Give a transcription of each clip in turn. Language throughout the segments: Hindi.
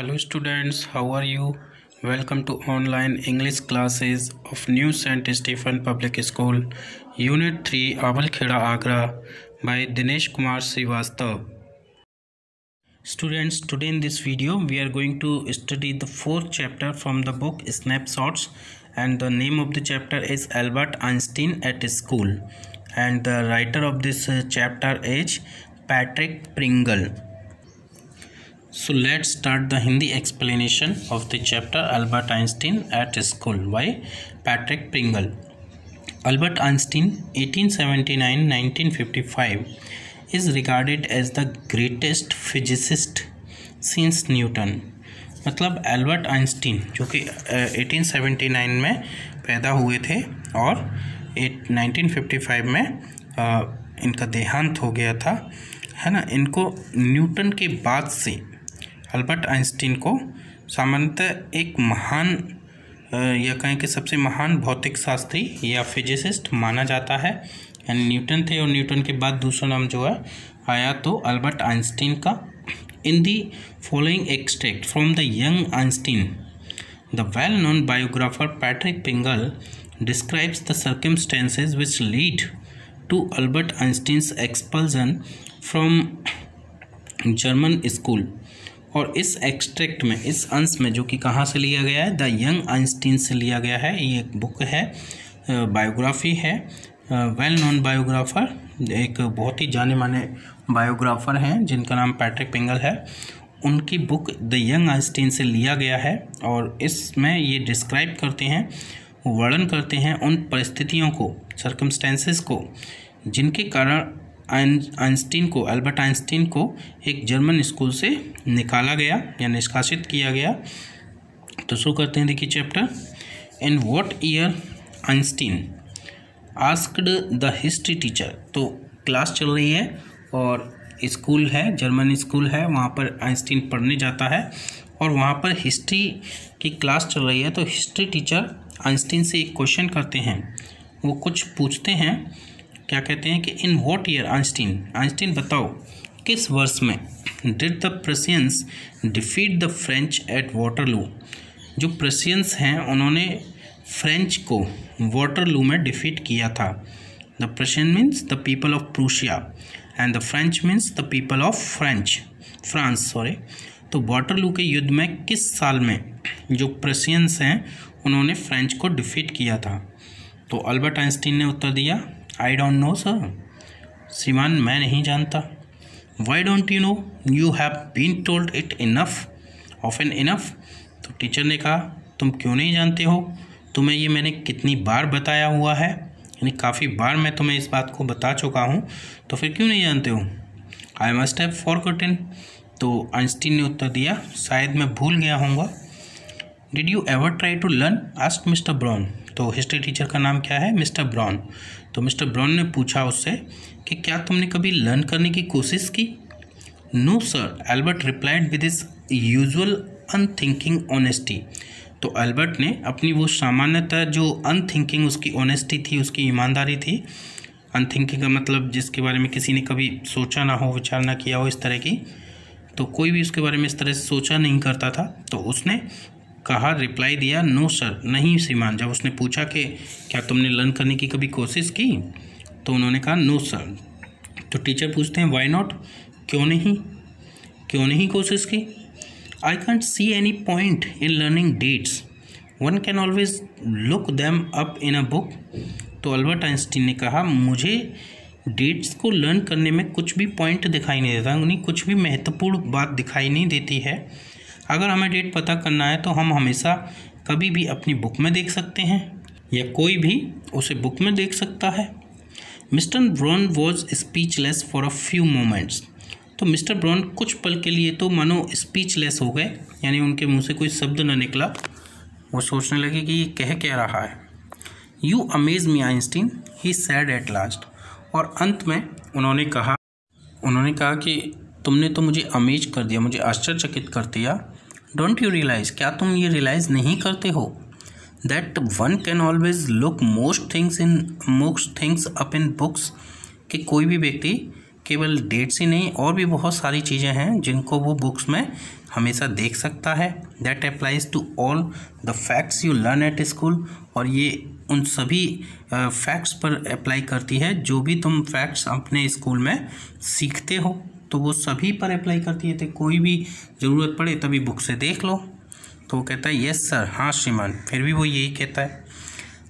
Hello students, how are you? Welcome to online English classes of New St. Stephen Public School, Unit 3, Awalkheda, Agra by Dinesh Kumar Srivastav. Students, today in this video we are going to study the fourth chapter from the book Snapshots, and the name of the chapter is Albert Einstein at School, and the writer of this chapter is Patrick Pringle. So let's start the Hindi explanation of the chapter Albert Einstein at School by Patrick Pringle. Albert Einstein 1879-1955 is regarded as the greatest physicist since Newton. मतलब एल्बर्ट आइंस्टीन जो कि 1879 में पैदा हुए थे और 1955 में इनका देहांत हो गया था, है ना। इनको न्यूटन के बाद से अल्बर्ट आइंस्टीन को सामान्यतः एक महान या कहें कि सबसे महान भौतिक शास्त्री या फिजिसिस्ट माना जाता है। यानी न्यूटन थे और न्यूटन के बाद दूसरा नाम जो है आया तो अल्बर्ट आइंस्टीन का। In the following extract from the young Einstein, the well known biographer Patrick Pingle describes the circumstances which lead to Albert Einstein's expulsion from German school. और इस एक्सट्रैक्ट में, इस अंश में जो कि कहाँ से लिया गया है, द यंग आइंस्टीन से लिया गया है। ये एक बुक है, बायोग्राफी है। वेल नोन बायोग्राफर, एक बहुत ही जाने माने बायोग्राफर हैं जिनका नाम पैट्रिक पिंगल है। उनकी बुक द यंग आइंस्टीन से लिया गया है और इसमें ये डिस्क्राइब करते हैं, वर्णन करते हैं उन परिस्थितियों को, सर्कमस्टेंसेस को, जिनके कारण आइंस्टीन को, अल्बर्ट आइंस्टीन को एक जर्मन स्कूल से निकाला गया या निष्कासित किया गया। तो शुरू करते हैं, देखिए chapter. In what year Einstein asked the history teacher. तो क्लास चल रही है और स्कूल है, जर्मन स्कूल है, वहाँ पर आइंस्टीन पढ़ने जाता है और वहाँ पर हिस्ट्री की क्लास चल रही है। तो हिस्ट्री टीचर आइंस्टीन से एक क्वेश्चन करते हैं, वो कुछ पूछते हैं। क्या कहते हैं कि इन व्हाट ईयर आइंस्टीन बताओ किस वर्ष में did the Prussians defeat the French eight Waterloo. जो प्रशियंस हैं उन्होंने फ्रेंच को वाटरलू में डिफीट किया था। The Prussian means the people of Prussia and the French means the people of France. तो वाटरलू के युद्ध में किस साल में जो प्रशियंस हैं उन्होंने फ्रेंच को डिफीट किया था। तो अल्बर्ट आइंस्टीन ने उत्तर दिया, आई डोंट नो सर, श्रीमान मैं नहीं जानता। Why don't you know, you have been told it enough often enough. तो टीचर ने कहा, तुम क्यों नहीं जानते हो, तुम्हें ये मैंने कितनी बार बताया हुआ है, यानी काफ़ी बार मैं तुम्हें इस बात को बता चुका हूँ, तो फिर क्यों नहीं जानते हो। I must have forgotten. तो आइंस्टीन ने उत्तर दिया, शायद मैं भूल गया होऊंगा। Did you ever try to learn, asked mister Brown. तो हिस्ट्री टीचर का नाम क्या है, मिस्टर ब्राउन। तो मिस्टर ब्राउन ने पूछा उससे कि क्या तुमने कभी लर्न करने की कोशिश की। No sir, Albert replied with his usual unthinking honesty. तो एल्बर्ट ने अपनी वो सामान्यतः जो अनथिंकिंग, उसकी ऑनेस्टी थी, उसकी ईमानदारी थी। अनथिंकिंग का मतलब जिसके बारे में किसी ने कभी सोचा ना हो, विचार ना किया हो, इस तरह की। तो कोई भी उसके बारे में इस तरह से सोचा नहीं करता था। तो उसने कहा, रिप्लाई दिया, नो सर, नहीं श्रीमान। जब उसने पूछा कि क्या तुमने लर्न करने की कभी कोशिश की, तो उन्होंने कहा नो सर। तो टीचर पूछते हैं, वाई नॉट, क्यों नहीं कोशिश की। I can't see any point in learning dates, one can always look them up in a book. तो अल्बर्ट आइंस्टीन ने कहा, मुझे डेट्स को लर्न करने में कुछ भी पॉइंट दिखाई नहीं देता, उन्हें कुछ भी महत्वपूर्ण बात दिखाई नहीं देती है। अगर हमें डेट पता करना है तो हम हमेशा कभी भी अपनी बुक में देख सकते हैं या कोई भी उसे बुक में देख सकता है। Mister brown was speechless for a few moments. तो मिस्टर ब्राउन कुछ पल के लिए तो मानो स्पीचलेस हो गए, यानी उनके मुंह से कोई शब्द न निकला। वो सोचने लगे कि ये कह क्या रहा है। You amaze me Einstein, he sad at last. और अंत में उन्होंने कहा कि तुमने तो मुझे अमेज कर दिया, मुझे आश्चर्यचकित कर दिया। डोंट यू रियलाइज, क्या तुम ये रियलाइज़ नहीं करते हो, that one can always look most things up in books, कि कोई भी व्यक्ति केवल डेट्स ही नहीं, और भी बहुत सारी चीज़ें हैं जिनको वो बुक्स में हमेशा देख सकता है। That applies to all the facts you learn at school, और ये उन सभी फैक्ट्स पर अप्लाई करती है जो भी तुम फैक्ट्स अपने स्कूल में सीखते हो, तो वो सभी पर अप्लाई करती है। तो कोई भी ज़रूरत पड़े तभी बुक से देख लो। तो वो कहता है यस सर, हाँ श्रीमान, फिर भी वो यही कहता है।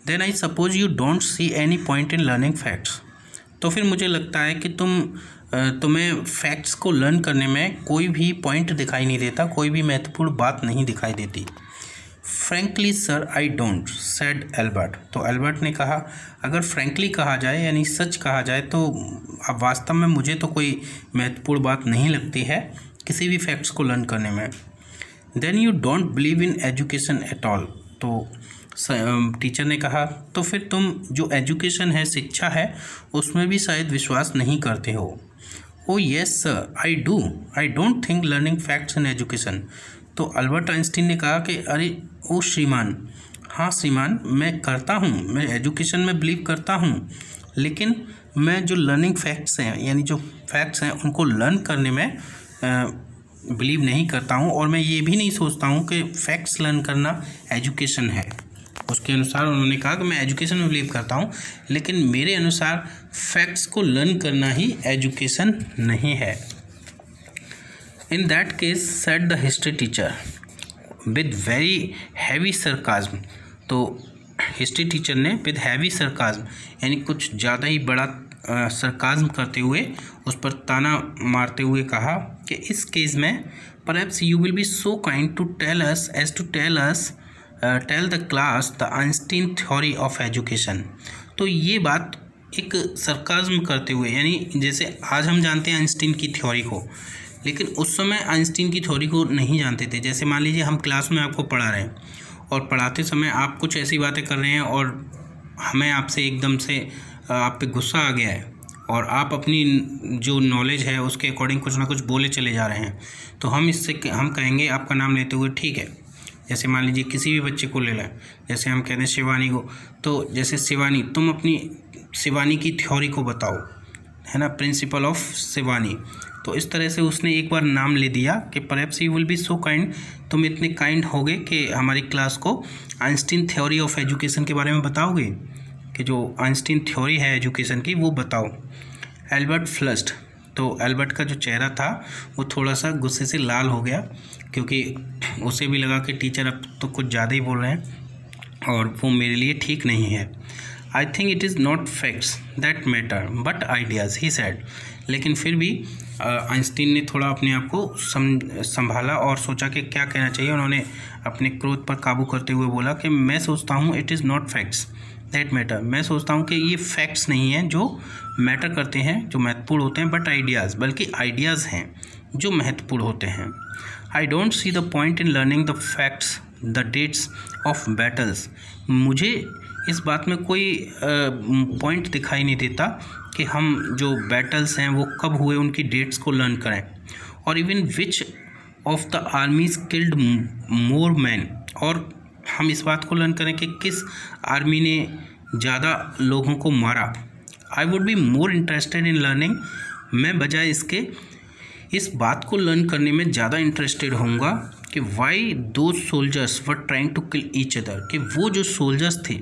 Then I suppose you don't see any point in learning facts, तो फिर मुझे लगता है कि तुम्हें फैक्ट्स को लर्न करने में कोई भी पॉइंट दिखाई नहीं देता, कोई भी महत्वपूर्ण बात नहीं दिखाई देती। Frankly sir I don't, said Albert. तो एल्बर्ट ने कहा, अगर फ्रैंकली कहा जाए यानी सच कहा जाए तो अब वास्तव में मुझे तो कोई महत्वपूर्ण बात नहीं लगती है किसी भी फैक्ट्स को लर्न करने में। Then you don't believe in education at all, तो टीचर ने कहा, तो फिर तुम जो एजुकेशन है, शिक्षा है, उसमें भी शायद विश्वास नहीं करते हो। ओ yes sir I do, I don't think learning facts in education. तो अल्बर्ट आइंस्टीन ने कहा कि अरे ओ श्रीमान, हाँ श्रीमान, मैं करता हूँ, मैं एजुकेशन में बिलीव करता हूँ, लेकिन मैं जो लर्निंग फैक्ट्स हैं यानी जो फैक्ट्स हैं उनको लर्न करने में बिलीव नहीं करता हूँ, और मैं ये भी नहीं सोचता हूँ कि फैक्ट्स लर्न करना एजुकेशन है। उसके अनुसार उन्होंने कहा कि मैं एजुकेशन में बिलीव करता हूँ, लेकिन मेरे अनुसार फैक्ट्स को लर्न करना ही एजुकेशन नहीं है। In that case said the history teacher with very heavy sarcasm. तो हिस्ट्री टीचर ने विद हैवी सरकाज्म यानी कुछ ज़्यादा ही बड़ा सरकाज्म करते हुए उस पर ताना मारते हुए कहा कि इस केस में perhaps you will be so kind to tell us as to tell the class the Einstein theory of education. तो ये बात एक सरकाज्म करते हुए, यानी जैसे आज हम जानते हैं आइंस्टीन की थ्योरी को, लेकिन उस समय आइंस्टीन की थ्योरी को नहीं जानते थे। जैसे मान लीजिए हम क्लास में आपको पढ़ा रहे हैं और पढ़ाते समय आप कुछ ऐसी बातें कर रहे हैं और हमें आपसे एकदम से आप पे गुस्सा आ गया है और आप अपनी जो नॉलेज है उसके अकॉर्डिंग कुछ ना कुछ बोले चले जा रहे हैं, तो हम कहेंगे आपका नाम लेते हुए ठीक है। जैसे मान लीजिए किसी भी बच्चे को ले लें, जैसे हम कहते हैं शिवानी को, तो जैसे शिवानी, तुम अपनी शिवानी की थ्योरी को बताओ, है ना, प्रिंसिपल ऑफ शिवानी। तो इस तरह से उसने एक बार नाम ले दिया कि perhaps you will be so kind, तुम इतने काइंड होगे कि हमारी क्लास को आइंस्टीन थ्योरी ऑफ एजुकेशन के बारे में बताओगे, कि जो आइंस्टीन थ्योरी है एजुकेशन की वो बताओ। एल्बर्ट फ्लस्ड, तो एल्बर्ट का जो चेहरा था वो थोड़ा सा गुस्से से लाल हो गया, क्योंकि उसे भी लगा कि टीचर अब तो कुछ ज़्यादा ही बोल रहे हैं और वो मेरे लिए ठीक नहीं है। I think it is not facts that matter but ideas, he sad. लेकिन फिर भी आइंस्टीन ने थोड़ा अपने आप को संभाला और सोचा कि क्या कहना चाहिए। उन्होंने अपने क्रोध पर काबू करते हुए बोला कि मैं सोचता हूँ it is not facts that matter, मैं सोचता हूँ कि ये फैक्ट्स नहीं हैं जो मैटर करते हैं, जो महत्वपूर्ण होते हैं, बट आइडियाज़, बल्कि आइडियाज़ हैं जो महत्वपूर्ण होते हैं। I don't see the point in learning the facts the dates of battles, मुझे इस बात में कोई पॉइंट दिखाई नहीं देता कि हम जो बैटल्स हैं वो कब हुए उनकी डेट्स को लर्न करें, और even which of the armies killed more man, और हम इस बात को लर्न करें कि किस आर्मी ने ज़्यादा लोगों को मारा। I would be more interested in learning, मैं बजाय इसके इस बात को लर्न करने में ज़्यादा इंटरेस्टेड होऊंगा कि why two soldiers were trying to kill each other, कि वो जो सोल्जर्स थे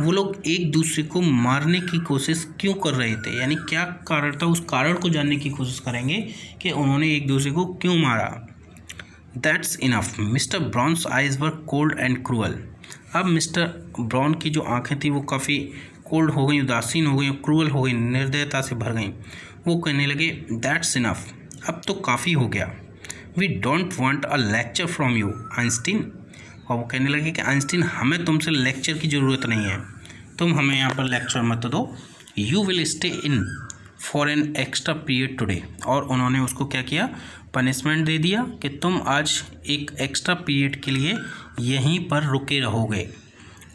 वो लोग एक दूसरे को मारने की कोशिश क्यों कर रहे थे, यानी क्या कारण था, उस कारण को जानने की कोशिश करेंगे कि उन्होंने एक दूसरे को क्यों मारा। That's enough, mister Brown's eyes were cold and cruel. अब मिस्टर ब्राउन की जो आंखें थी वो काफ़ी कोल्ड हो गई, उदासीन हो गई, क्रूअल हो गई, निर्दयता से भर गई। वो कहने लगे दैट्स इनफ, अब तो काफ़ी हो गया। We don't want a lecture from you Einstein, और वो कहने लगे कि आइंस्टीन हमें तुमसे लेक्चर की ज़रूरत नहीं है, तुम हमें यहाँ पर लेक्चर मत दो। You will stay in for an extra period today, और उन्होंने उसको क्या किया, पनिशमेंट दे दिया कि तुम आज एक एक्स्ट्रा पीरियड के लिए यहीं पर रुके रहोगे।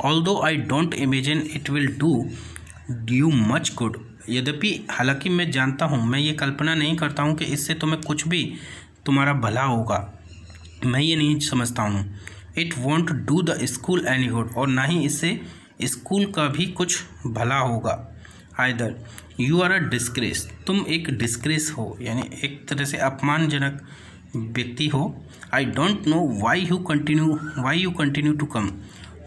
Although I don't imagine it will do you much good, यद्यपि हालांकि मैं जानता हूँ, मैं ये कल्पना नहीं करता हूँ कि इससे तुम्हें कुछ भी तुम्हारा भला होगा, मैं ये नहीं समझता हूँ। It won't do the school any good, और ना ही इससे स्कूल का भी कुछ भला होगा। Either you are a disgrace, तुम एक डिस्ग्रेस हो, यानी एक तरह से अपमानजनक व्यक्ति हो। I don't know why you continue to come,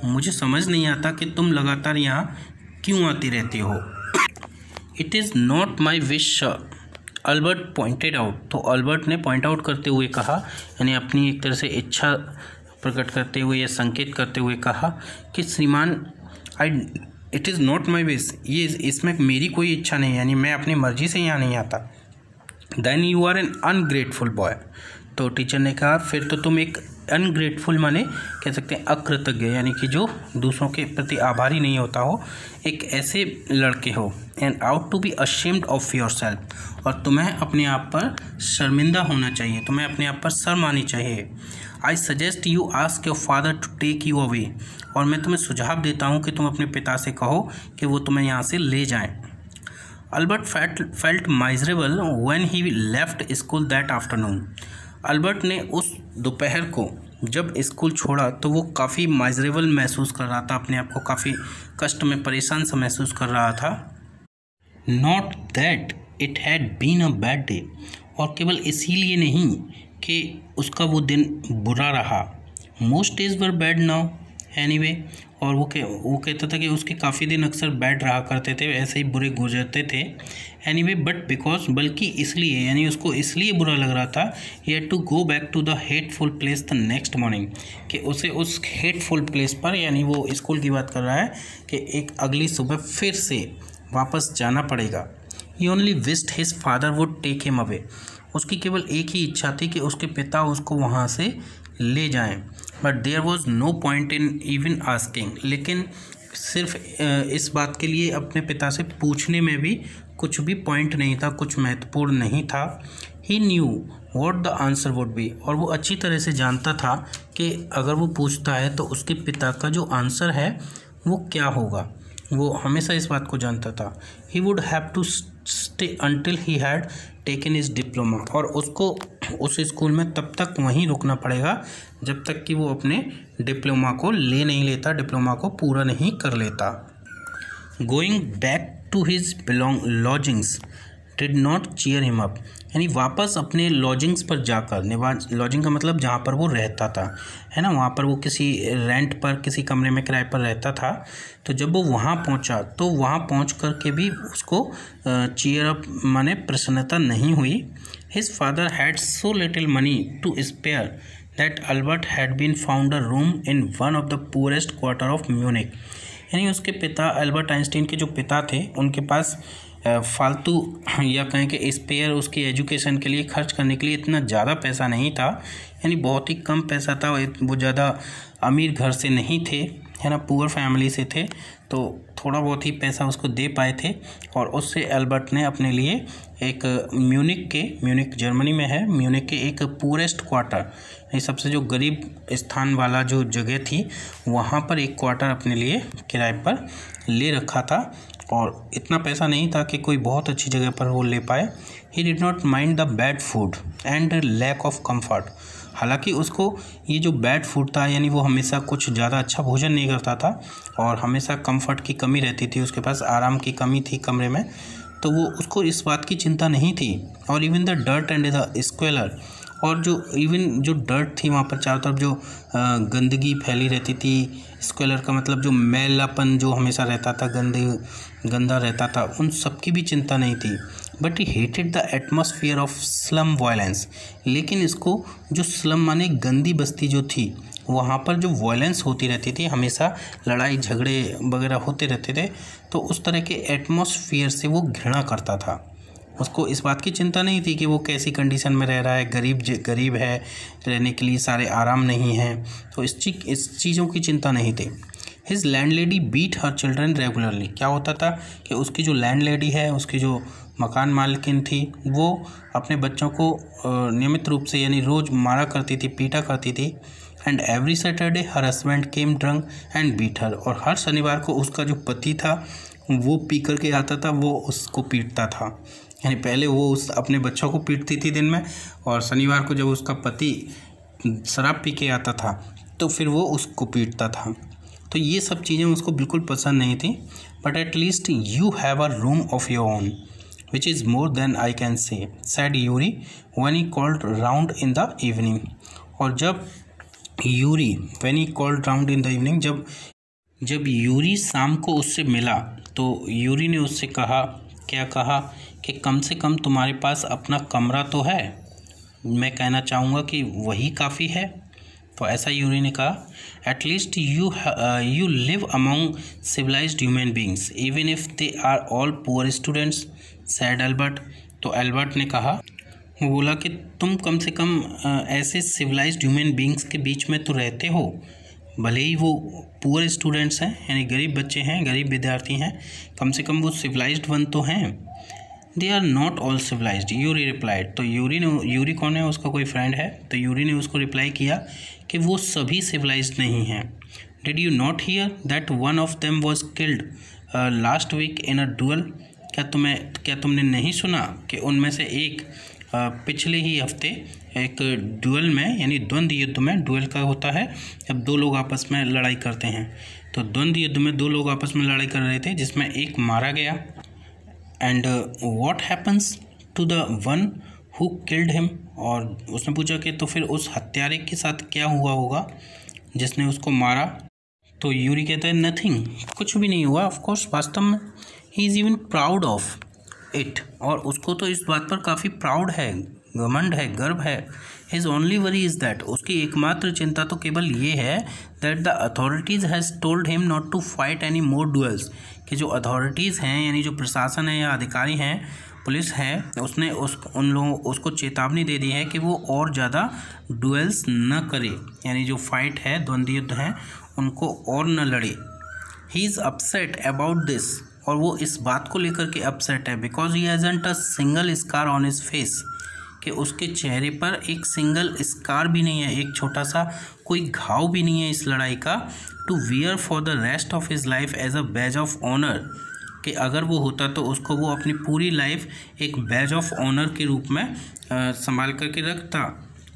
मुझे समझ नहीं आता कि तुम लगातार यहाँ क्यों आती रहती हो। It is not my wish, Albert pointed out, तो अल्बर्ट ने पॉइंट आउट करते हुए कहा, यानी अपनी एक तरह से इच्छा प्रकट करते हुए या संकेत करते हुए कहा कि श्रीमान it is not my wish, ये इसमें मेरी कोई इच्छा नहीं, यानी मैं अपनी मर्जी से यहाँ नहीं आता। Then you are an ungrateful boy, तो टीचर ने कहा फिर तो तुम एक अनग्रेटफुल माने कह सकते हैं अकृतज्ञ, यानी कि जो दूसरों के प्रति आभारी नहीं होता हो, एक ऐसे लड़के हो। And ought to be ashamed of yourself, और तुम्हें अपने आप पर शर्मिंदा होना चाहिए, तुम्हें अपने आप पर शर्म आनी चाहिए। I suggest you ask your father to take you away, और मैं तुम्हें सुझाव देता हूँ कि तुम अपने पिता से कहो कि वो तुम्हें यहाँ से ले जाएं। Albert felt miserable when he left school that afternoon, Albert ने उस दोपहर को जब स्कूल छोड़ा तो वो काफ़ी माइजरेबल महसूस कर रहा था, अपने आप को काफ़ी कष्ट में परेशान सा महसूस कर रहा था। Not that it had been a bad day, और केवल इसीलिए नहीं कि उसका वो दिन बुरा रहा। Most days were bad now anyway, और वो कहता था कि उसके काफ़ी दिन अक्सर बैड रहा करते थे, ऐसे ही बुरे गुजरते थे। एनीवे बट बिकॉज, बल्कि इसलिए, यानी उसको इसलिए बुरा लग रहा था, he had to go back to the hateful place the next morning, कि उसे उस हेटफुल प्लेस पर, यानी वो स्कूल की बात कर रहा है, कि एक अगली सुबह फिर से वापस जाना पड़ेगा। He only wished his father would take him away, उसकी केवल एक ही इच्छा थी कि उसके पिता उसको वहाँ से ले जाएं। But there was no point in even asking, लेकिन सिर्फ इस बात के लिए अपने पिता से पूछने में भी कुछ भी पॉइंट नहीं था, कुछ महत्वपूर्ण नहीं था। He knew what the answer would be, और वो अच्छी तरह से जानता था कि अगर वो पूछता है तो उसके पिता का जो आंसर है वो क्या होगा, वो हमेशा इस बात को जानता था। He would have to stay until he had taken his diploma, और उसको उस स्कूल में तब तक वहीं रुकना पड़ेगा जब तक कि वो अपने डिप्लोमा को ले नहीं लेता, डिप्लोमा को पूरा नहीं कर लेता। Going back to his lodgings did not cheer him up, यानी वापस अपने लॉजिंग्स पर जाकर, लॉजिंग का मतलब जहाँ पर वो रहता था, है ना, वहाँ पर वो किसी रेंट पर, किसी कमरे में किराए पर रहता था। तो जब वो वहाँ पहुँचा तो वहाँ पहुँच कर के भी उसको चीयर अप माने प्रसन्नता नहीं हुई। His father had so little money to spare that Albert had been found a room in one of the poorest quarter of Munich, यानी उसके पिता अल्बर्ट आइंस्टीन के जो पिता थे उनके पास फालतू या कहें कि स्पेयर उसकी एजुकेशन के लिए खर्च करने के लिए इतना ज़्यादा पैसा नहीं था, यानी बहुत ही कम पैसा था, वो ज़्यादा अमीर घर से नहीं थे, है ना, पुअर फैमिली से थे, तो थोड़ा बहुत ही पैसा उसको दे पाए थे। और उससे अल्बर्ट ने अपने लिए एक म्यूनिक जर्मनी में है, म्यूनिक के एक पुअरेस्ट क्वार्टर, ये सबसे जो गरीब स्थान वाला जो जगह थी वहाँ पर एक क्वार्टर अपने लिए किराए पर ले रखा था, और इतना पैसा नहीं था कि कोई बहुत अच्छी जगह पर वो ले पाए। He did not mind the bad food and lack of comfort, हालांकि उसको ये जो बैड फूड था, यानी वो हमेशा कुछ ज़्यादा अच्छा भोजन नहीं करता था और हमेशा कंफर्ट की कमी रहती थी, उसके पास आराम की कमी थी कमरे में, तो वो उसको इस बात की चिंता नहीं थी। और even the dirt and the squalor, और जो डर्ट थी वहाँ पर चारों तरफ जो गंदगी फैली रहती थी, स्क्वेलर का मतलब जो मैलापन जो हमेशा रहता था, गंदा रहता था, उन सब की भी चिंता नहीं थी। But he hated the atmosphere of slum violence, लेकिन इसको जो स्लम माने गंदी बस्ती जो थी वहाँ पर जो वायलेंस होती रहती थी, हमेशा लड़ाई झगड़े वगैरह होते रहते थे, तो उस तरह के एटमॉस्फेयर से वो घृणा करता था। उसको इस बात की चिंता नहीं थी कि वो कैसी कंडीशन में रह रहा है, गरीब है, रहने के लिए सारे आराम नहीं हैं, तो इस चीज़ों की चिंता नहीं थी। His landlady beat her children regularly, क्या होता था कि उसकी जो लैंडलेडी है, उसकी जो मकान मालकिन थी, वो अपने बच्चों को नियमित रूप से यानी रोज़ मारा करती थी, पीटा करती थी। And every Saturday her husband came drunk and beat her, और हर शनिवार को उसका जो पति था वो पी कर के आता था, वो उसको पीटता था, यानी पहले वो अपने बच्चों को पीटती थी दिन में, और शनिवार को जब उसका पति शराब पी के आता था तो फिर वो उसको पीटता था। तो ये सब चीज़ें उसको बिल्कुल पसंद नहीं थी। but at least you have a room of your own, which is more than I can say, said Yuri when he called round in the evening. और जब Yuri when he called round in the evening, जब यूरी शाम को उससे मिला तो यूरी ने उससे कहा, क्या कहा, कि कम से कम तुम्हारे पास अपना कमरा तो है। मैं कहना चाहूँगा कि वही काफ़ी है। तो ऐसा यूरी ने कहा, at least you live among civilised human beings even if they are all poor students, said Albert. तो एल्बर्ट ने कहा, वो बोला कि तुम कम से कम ऐसे सिविलाइज्ड ह्यूमन बींग्स के बीच में तो रहते हो, भले ही वो पुअर स्टूडेंट्स हैं, यानी गरीब बच्चे हैं, गरीब विद्यार्थी हैं, कम से कम वो सिविलाइज्ड वन तो हैं। They are not all civilised, Yuri replied. तो यूरी कौन है, उसका कोई फ्रेंड है। तो यूरी ने उसको रिप्लाई किया कि वो सभी सिविलाइज्ड नहीं हैं। Did you not hear that one of them was killed last week in a duel, क्या तुमने नहीं सुना कि उनमें से एक पिछले ही हफ्ते एक डुअल में, यानी द्वंद्व युद्ध में, डुअल का होता है जब दो लोग आपस में लड़ाई करते हैं, तो द्वंद्व युद्ध में दो लोग आपस में लड़ाई कर रहे थे जिसमें एक मारा गया। And what happens to the one who killed him, और उसने पूछा कि तो फिर उस हत्यारे के साथ क्या हुआ होगा जिसने उसको मारा। तो यूरी कहता है, नथिंग, कुछ भी नहीं हुआ। ऑफ कोर्स, वास्तव में he is even proud of it, और उसको तो इस बात पर काफ़ी प्राउड है, घमंड है, गर्व है। His only worry is that, उसकी एकमात्र चिंता तो केवल ये है that the authorities has told him not to fight any more duels, कि जो अथॉरिटीज़ हैं, यानी जो प्रशासन है या अधिकारी हैं, पुलिस है, उसने उसको चेतावनी दे दी है कि वो और ज़्यादा डुएल्स न करे, यानी जो फाइट है, द्वंद्व युद्ध हैं, उनको और न लड़े। He is upset about this, और वो इस बात को लेकर के अपसेट है, because he hasn't a single scar on his face, कि उसके चेहरे पर एक सिंगल स्कार भी नहीं है, एक छोटा सा कोई घाव भी नहीं है इस लड़ाई का, to wear for the rest of his life as a badge of honour, कि अगर वो होता तो उसको वो अपनी पूरी लाइफ एक बैज ऑफ ऑनर के रूप में संभाल करके रखता,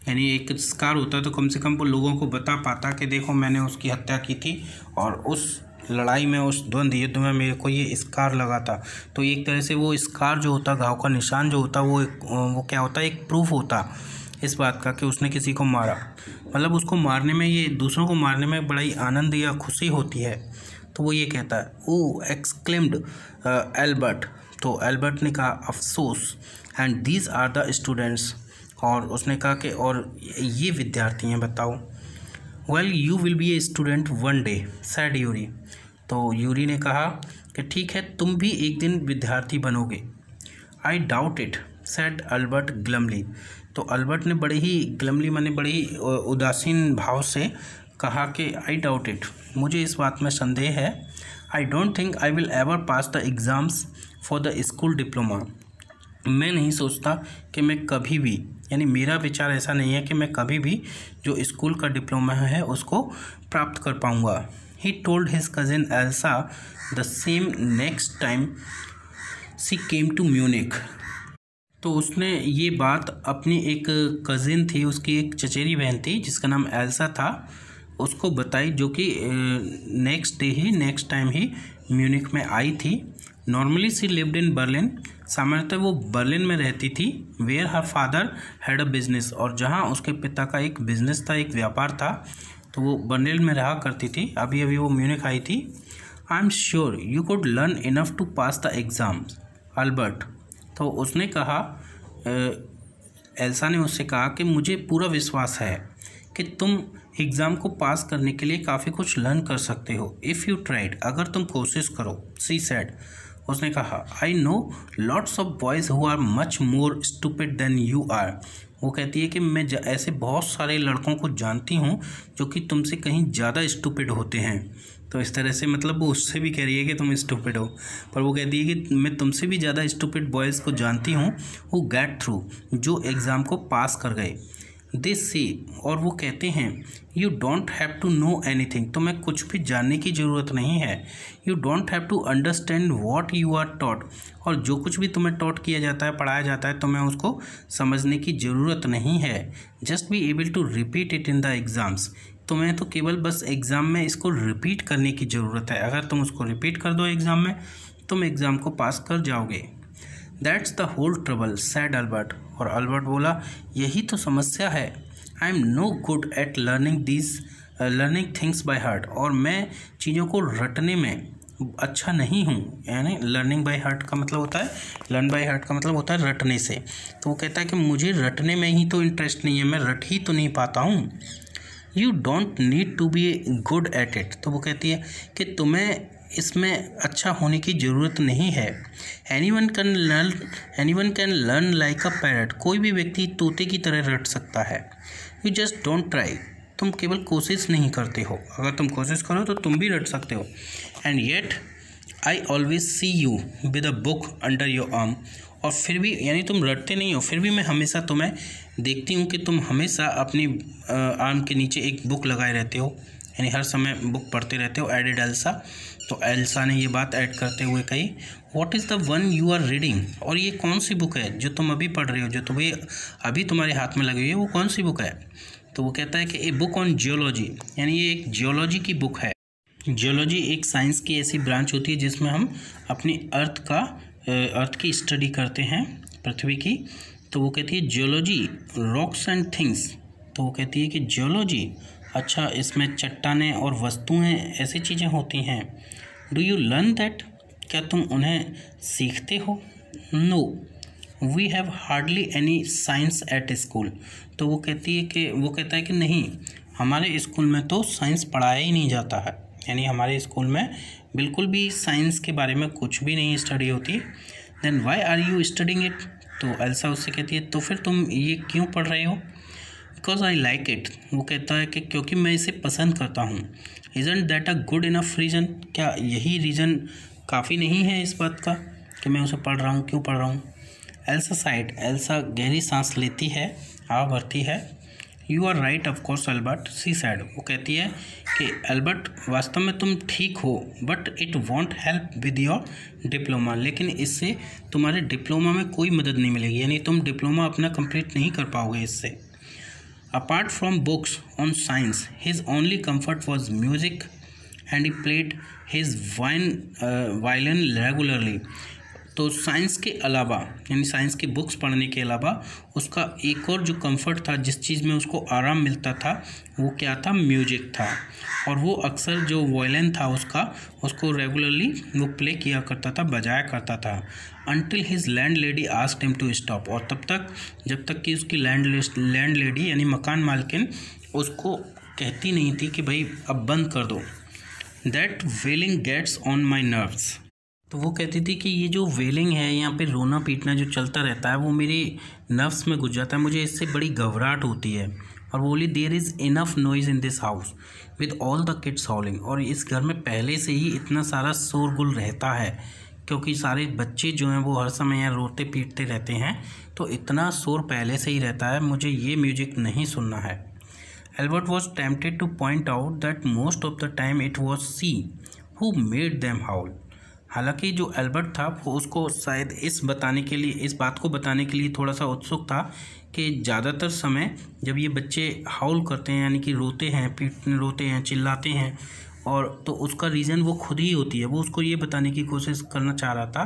यानी एक स्कार होता तो कम से कम वो लोगों को बता पाता कि देखो मैंने उसकी हत्या की थी और उस लड़ाई में, उस द्वंद्व युद्ध में मेरे को ये स्कार लगा था। तो एक तरह से वो स्कार जो होता, घाव का निशान जो होता, वो क्या होता, एक प्रूफ होता इस बात का कि उसने किसी को मारा, मतलब उसको मारने में, ये दूसरों को मारने में बड़ा ही आनंद या खुशी होती है। तो वो ये कहता है, ओ एक्सक्लेम्ड एल्बर्ट। तो एल्बर्ट ने कहा, अफसोस, and these are the students, और उसने कहा कि और ये विद्यार्थी हैं, बताओ। Well you will be a student one day, said Yuri. तो यूरी ने कहा कि ठीक है, तुम भी एक दिन विद्यार्थी बनोगे। I doubt it, said Albert glumly. तो अल्बर्ट ने बड़े ही ग्लमली, माने बड़े ही उदासीन भाव से कहा कि आई डाउट इट, मुझे इस बात में संदेह है। I don't think I will ever pass the exams for the school diploma. मैं नहीं सोचता कि मैं कभी भी, यानी मेरा विचार ऐसा नहीं है कि मैं कभी भी जो स्कूल का डिप्लोमा है उसको प्राप्त कर पाऊँगा। He told his cousin Elsa the same next time she came to Munich. तो उसने ये बात अपनी एक कज़िन थी, उसकी एक चचेरी बहन थी जिसका नाम एल्सा था, उसको बताई, जो कि नेक्स्ट टाइम ही म्यूनिक में आई थी। Normally she lived in Berlin, सामान्यतः वो बर्लिन में रहती थी। Where her father had a business, और जहाँ उसके पिता का एक बिजनेस था, एक व्यापार था, तो वो बर्लिन में रहा करती थी। अभी वो म्यूनिक आई थी। I am sure you could learn enough to pass the exams Albert. तो उसने कहा, एल्सा ने उससे कहा कि मुझे पूरा विश्वास है कि तुम एग्ज़ाम को पास करने के लिए काफ़ी कुछ लर्न कर सकते हो, इफ़ यू ट्राइड, अगर तुम कोशिश करो। सी सेड, उसने कहा, I know lots of boys who are much more stupid than you are. वो कहती है कि मैं ऐसे बहुत सारे लड़कों को जानती हूँ जो कि तुमसे कहीं ज़्यादा स्टूपिड होते हैं। तो इस तरह से मतलब वो उससे भी कह रही है कि तुम स्टूपिड हो, पर वो कहती है कि मैं तुमसे भी ज़्यादा स्टूपिड बॉयज़ को जानती हूँ हु गेट थ्रू, जो एग्ज़ाम को पास कर गए। दिस सी, और वो कहते हैं, you don't have to know anything, तुम्हें कुछ भी जानने की ज़रूरत नहीं है। You don't have to understand what you are taught, और जो कुछ भी तुम्हें टॉट किया जाता है, पढ़ाया जाता है, तुम्हें उसको समझने की ज़रूरत नहीं है। Just be able to repeat it in the exams, तुम्हें तो केवल बस एग्ज़ाम में इसको रिपीट करने की ज़रूरत है। अगर तुम उसको रिपीट कर दो एग्ज़ाम में, तुम एग्ज़ाम को पास कर जाओगे। That's the whole trouble said Albert. और अल्बर्ट बोला, यही तो समस्या है। I am no good at learning things by heart. और मैं चीज़ों को रटने में अच्छा नहीं हूँ। यानी लर्निंग बाय हार्ट का मतलब होता है, लर्न बाय हार्ट का मतलब होता है रटने से। तो वो कहता है कि मुझे रटने में ही तो इंटरेस्ट नहीं है, मैं रट ही तो नहीं पाता हूँ। You don't need to be good at it. तो वो कहती है कि तुम्हें इसमें अच्छा होने की ज़रूरत नहीं है। Anyone can learn like a parrot. कोई भी व्यक्ति तोते की तरह रट सकता है। You just don't try. तुम केवल कोशिश नहीं करते हो। अगर तुम कोशिश करो तो तुम भी रट सकते हो। And yet I always see you with a book under your arm. और फिर भी, यानी तुम रटते नहीं हो, फिर भी मैं हमेशा तुम्हें देखती हूँ कि तुम हमेशा अपनी आर्म के नीचे एक बुक लगाए रहते हो, यानी हर समय बुक पढ़ते रहते हो। Added Elsa. तो एल्सा ने ये बात ऐड करते हुए कही, what is the one you are reading. और ये कौन सी बुक है जो तुम अभी पढ़ रहे हो, जो तुम्हें अभी तुम्हारे हाथ में लगी हुई है, वो कौन सी बुक है। तो वो कहता है कि ए बुक ऑन जियोलॉजी, यानी ये एक जियोलॉजी की बुक है। जियोलॉजी एक साइंस की ऐसी ब्रांच होती है जिसमें हम अपनी अर्थ की स्टडी करते हैं, पृथ्वी की। तो वो कहती है जियोलॉजी रॉक्स एंड थिंग्स। तो वो कहती है कि जियोलॉजी, अच्छा, इसमें चट्टानें और वस्तुएं ऐसी चीज़ें होती हैं। Do you learn that. क्या तुम उन्हें सीखते हो। No we have hardly any science at school. तो वो कहता है कि नहीं, हमारे स्कूल में तो साइंस पढ़ाया ही नहीं जाता है, यानी हमारे स्कूल में बिल्कुल भी साइंस के बारे में कुछ भी नहीं स्टडी होती। Then why are you studying it. तो एल्सा उससे कहती है, तो फिर तुम ये क्यों पढ़ रहे हो। Because I like it. वो कहता है कि क्योंकि मैं इसे पसंद करता हूँ। Isn't that a good enough reason. क्या यही रीज़न काफ़ी नहीं है इस बात का कि मैं उसे पढ़ रहा हूँ, क्यों पढ़ रहा हूँ। Elsa side. एल्सा गहरी सांस लेती है, हवा भरती है। You are right of course Albert, she said. वो कहती है कि एल्बर्ट, वास्तव में तुम ठीक हो, but it won't help with your diploma. लेकिन इससे तुम्हारे डिप्लोमा में कोई मदद नहीं मिलेगी, यानी तुम डिप्लोमा अपना कंप्लीट नहीं कर पाओगे इससे। Apart from books on science, his only comfort was music and he played his violin regularly. तो साइंस के अलावा, यानी साइंस की बुक्स पढ़ने के अलावा, उसका एक और जो कंफर्ट था, जिस चीज़ में उसको आराम मिलता था, वो क्या था, म्यूजिक था। और वो अक्सर जो वायलिन था उसको रेगुलरली वो प्ले किया करता था, बजाया करता था। Until his landlady asked him to stop. और तब तक, जब तक कि उसकी लैंड लेडी यानी मकान मालकिन उसको कहती नहीं थी कि भाई अब बंद कर दो। That wailing gets on my nerves. तो वो कहती थी कि ये जो वेलिंग है, यहाँ पे रोना पीटना जो चलता रहता है, वो मेरे नर्व्स में घुस जाता है, मुझे इससे बड़ी घबराहट होती है। और बोली, there is enough noise in this house with all the kids howling. और इस घर में पहले से ही इतना सारा शोरगुल रहता है, क्योंकि सारे बच्चे जो हैं वो हर समय यहाँ रोते पीटते रहते हैं, तो इतना शोर पहले से ही रहता है, मुझे ये म्यूजिक नहीं सुनना है। Albert was tempted to point out that most of the time it was she who made them howl. हालांकि जो एल्बर्ट था वो उसको शायद इस बात को बताने के लिए थोड़ा सा उत्सुक था कि ज़्यादातर समय जब ये बच्चे हाउल करते हैं, यानी कि रोते हैं, चिल्लाते हैं, और तो उसका रीज़न वो खुद ही होती है। वो उसको ये बताने की कोशिश करना चाह रहा था,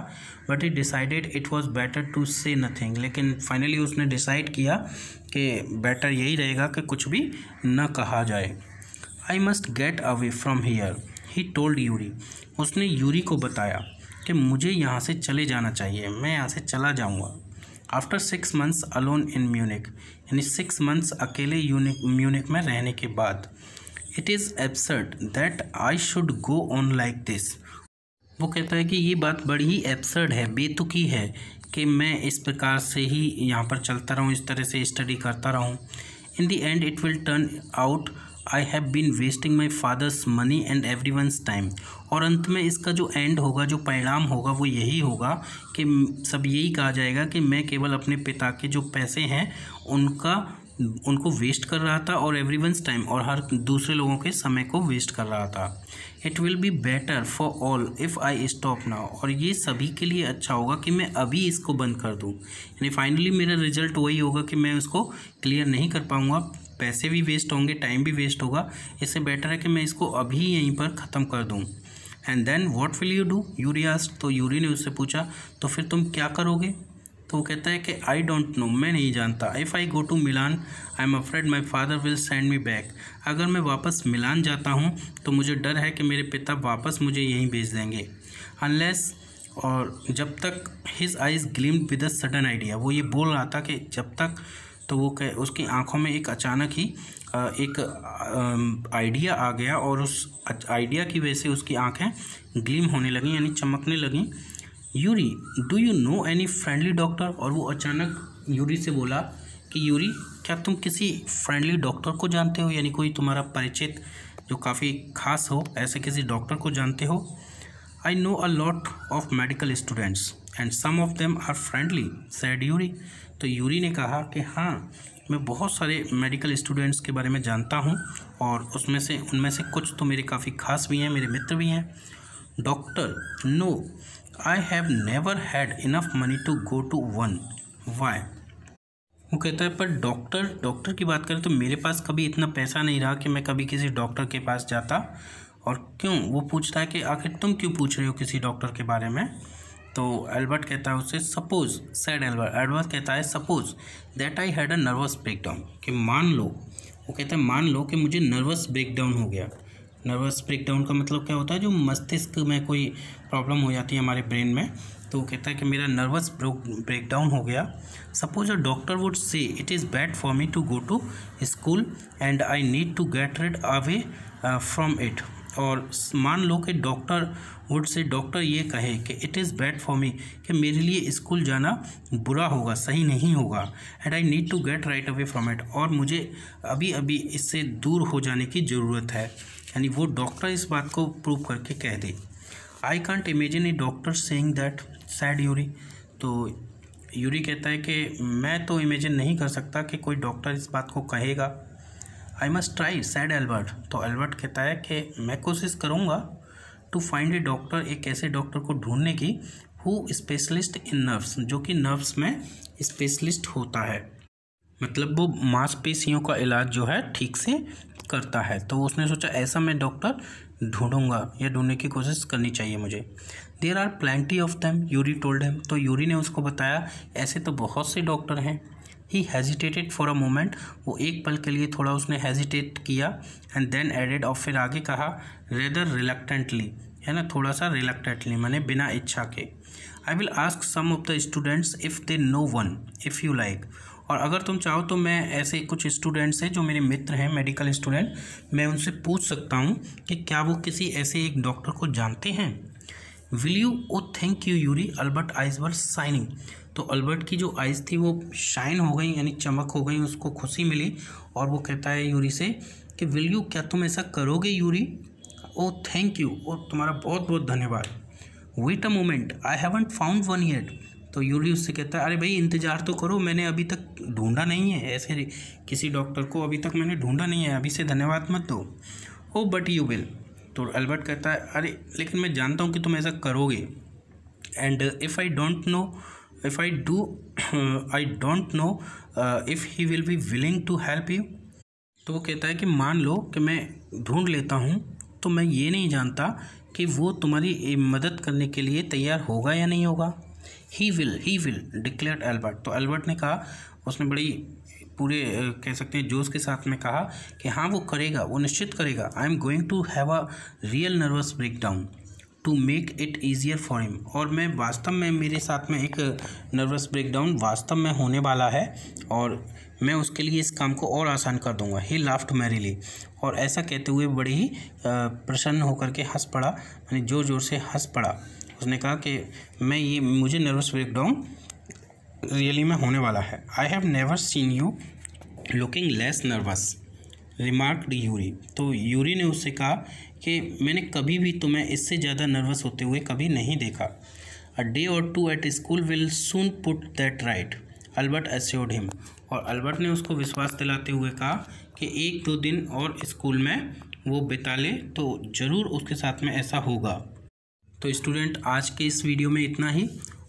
but he decided it was better to say nothing. लेकिन फाइनली उसने डिसाइड किया कि बेटर यही रहेगा कि कुछ भी न कहा जाए। I must get away from here, he told Yuri. उसने यूरी को बताया कि मुझे यहाँ से चले जाना चाहिए, मैं यहाँ से चला जाऊँगा। After 6 months alone in Munich, यानी 6 months अकेले म्यूनिक में रहने के बाद। It is absurd that I should go on like this. वो कहता है कि ये बात बड़ी ही एब्सर्ड है, बेतुकी है कि मैं इस प्रकार से ही यहाँ पर चलता रहूँ, इस तरह से स्टडी करता रहूँ। In the end it will turn out I have been wasting my father's money and everyone's time. और अंत में इसका जो एंड होगा, जो परिणाम होगा, वो यही होगा कि सब यही कहा जाएगा कि मैं केवल अपने पिता के जो पैसे हैं उनको वेस्ट कर रहा था, और एवरी वंस टाइम, और हर दूसरे लोगों के समय को वेस्ट कर रहा था। It will be better for all if I stop now. और ये सभी के लिए अच्छा होगा कि मैं अभी इसको बंद कर दूँ, यानी फाइनली मेरा रिजल्ट वही होगा कि मैं उसको क्लियर नहीं कर पाऊँगा, पैसे भी वेस्ट होंगे, टाइम भी वेस्ट होगा, इससे बेटर है कि मैं इसको अभी यहीं पर ख़त्म कर दूँ। And then what will you do, Yuri asked. तो यूरी ने उससे पूछा तो फिर तुम क्या करोगे। तो वो कहता है कि आई डोंट नो, मैं नहीं जानता। If I go to Milan I am afraid my father will send me back. अगर मैं वापस मिलान जाता हूँ तो मुझे डर है कि मेरे पिता वापस मुझे यहीं भेज देंगे। अनलेस, और जब तक his eyes gleamed with a sudden idea, वो ये बोल रहा था कि जब तक, तो वो उसकी आंखों में एक अचानक ही एक आइडिया आ गया और उस आइडिया की वजह से उसकी आंखें ग्लीम होने लगीं, यानी चमकने लगीं। Yuri, do you know any friendly doctor. और वो अचानक यूरी से बोला कि यूरी, क्या तुम किसी फ्रेंडली डॉक्टर को जानते हो, यानी कोई तुम्हारा परिचित जो काफ़ी खास हो, ऐसे किसी डॉक्टर को जानते हो। I know a lot of medical students and some of them are friendly, said Yuri. तो यूरी ने कहा कि हाँ, मैं बहुत सारे मेडिकल स्टूडेंट्स के बारे में जानता हूँ और उनमें से कुछ तो मेरे काफ़ी खास भी हैं, मेरे मित्र भी हैं। Doctor, no, I have never had enough money to go to one, why. वो कहता है पर डॉक्टर की बात करें तो मेरे पास कभी इतना पैसा नहीं रहा कि मैं कभी किसी डॉक्टर के पास जाता। और क्यों, वो पूछता है कि आखिर तुम क्यों पूछ रहे हो किसी डॉक्टर के बारे में। तो एल्बर्ट कहता है उससे, सपोज, सैड एल्बर्ट कहता है suppose that I had a nervous breakdown, कि मान लो, वो कहता है मान लो कि मुझे नर्वस ब्रेकडाउन हो गया। नर्वस ब्रेकडाउन का मतलब क्या होता है, जो मस्तिष्क में कोई प्रॉब्लम हो जाती है हमारे ब्रेन में। तो वो कहता है कि मेरा नर्वस ब्रेकडाउन हो गया। Suppose a doctor would say it is bad for me to go to school and I need to get rid away from it. और मान लो कि डॉक्टर ये कहे कि it is bad for me, कि मेरे लिए स्कूल जाना बुरा होगा, सही नहीं होगा। And I need to get right away from it, और मुझे अभी अभी इससे दूर हो जाने की ज़रूरत है। यानी वो डॉक्टर इस बात को प्रूव करके कह दे। I can't imagine a doctor saying that, said Yuri. तो यूरी कहता है कि मैं तो इमेजिन नहीं कर सकता कि कोई डॉक्टर इस बात को कहेगा। I must try, sad Albert. तो एल्बर्ट कहता है कि मैं कोशिश करूँगा टू फाइंड ए डॉक्टर, एक ऐसे डॉक्टर को ढूंढने की हु स्पेशलिस्ट इन नर्व्स, जो कि नर्व्स में स्पेशलिस्ट होता है, मतलब वो मांसपेशियों का इलाज जो है ठीक से करता है। तो उसने सोचा ऐसा मैं डॉक्टर ढूंढूंगा या ढूंढने की कोशिश करनी चाहिए मुझे। There are plenty of them, Yuri told him. तो यूरी ने उसको बताया ऐसे तो बहुत से डॉक्टर हैं। He hesitated for a moment, वो एक पल के लिए थोड़ा उसने हेजिटेट किया। एंड देन एडेड, और फिर आगे कहा, रेदर रिलक्टेंटली, है ना, थोड़ा सा रिलक्टेंटली, माने बिना इच्छा के। I will ask some of the students if they know one, if you like. और अगर तुम चाहो तो मैं ऐसे कुछ स्टूडेंट्स हैं जो मेरे मित्र हैं, मेडिकल स्टूडेंट, मैं उनसे पूछ सकता हूँ कि क्या वो किसी ऐसे एक डॉक्टर को जानते हैं। Will you, oh thank you Yuri, Albert eyes were shining. तो अल्बर्ट की जो आइज़ थी वो शाइन हो गई, यानी चमक हो गई, उसको खुशी मिली। और वो कहता है यूरी से कि विल यू, क्या तुम ऐसा करोगे यूरी। ओ थैंक यू, और तुम्हारा बहुत बहुत धन्यवाद। Wait a moment, I haven't found one yet. तो यूरी उससे कहता है अरे भाई इंतज़ार तो करो, मैंने अभी तक ढूंढा नहीं है, ऐसे किसी डॉक्टर को अभी तक मैंने ढूंढा नहीं है, अभी से धन्यवाद मत दो। ओ बट यू विल। तो एल्बर्ट कहता है अरे लेकिन मैं जानता हूँ कि तुम ऐसा करोगे। And if I don't know if I don't know if he will be willing to help you. तो वो कहता है कि मान लो कि मैं ढूंढ लेता हूँ, तो मैं ये नहीं जानता कि वो तुम्हारी मदद करने के लिए तैयार होगा या नहीं होगा। He will declared Albert. तो एल्बर्ट ने कहा, उसने बड़ी पूरे कह सकते हैं जोश के साथ में कहा कि हाँ वो करेगा, वो निश्चित करेगा। I am going to have a real nervous breakdown to make it easier for him. और मैं वास्तव में, मेरे साथ में एक नर्वस ब्रेकडाउन वास्तव में होने वाला है और मैं उसके लिए इस काम को और आसान कर दूंगा। ही लाफ्ड मैरीली। और ऐसा कहते हुए बड़ी ही प्रसन्न होकर के हंस पड़ा, यानी जोर जोर से हंस पड़ा। उसने कहा कि मुझे नर्वस ब्रेकडाउन रियली में होने वाला है। आई have never seen you looking less nervous, remarked Yuri. तो यूरी ने उससे कहा कि मैंने कभी भी तुम्हें इससे ज़्यादा नर्वस होते हुए कभी नहीं देखा। A day or two at school will soon put that right, Albert assured him. और अल्बर्ट ने उसको विश्वास दिलाते हुए कहा कि 1-2 दिन और स्कूल में वो बिता ले तो ज़रूर उसके साथ में ऐसा होगा। तो स्टूडेंट, आज के इस वीडियो में इतना ही,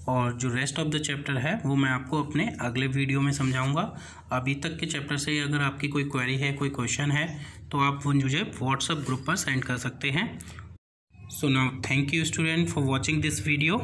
और जो रेस्ट ऑफ द चैप्टर है वो मैं आपको अपने अगले वीडियो में समझाऊंगा। अभी तक के चैप्टर से अगर आपकी कोई क्वेरी है, कोई क्वेश्चन है, तो आप वो मुझे व्हाट्सएप ग्रुप पर सेंड कर सकते हैं। So now thank you student for watching this video.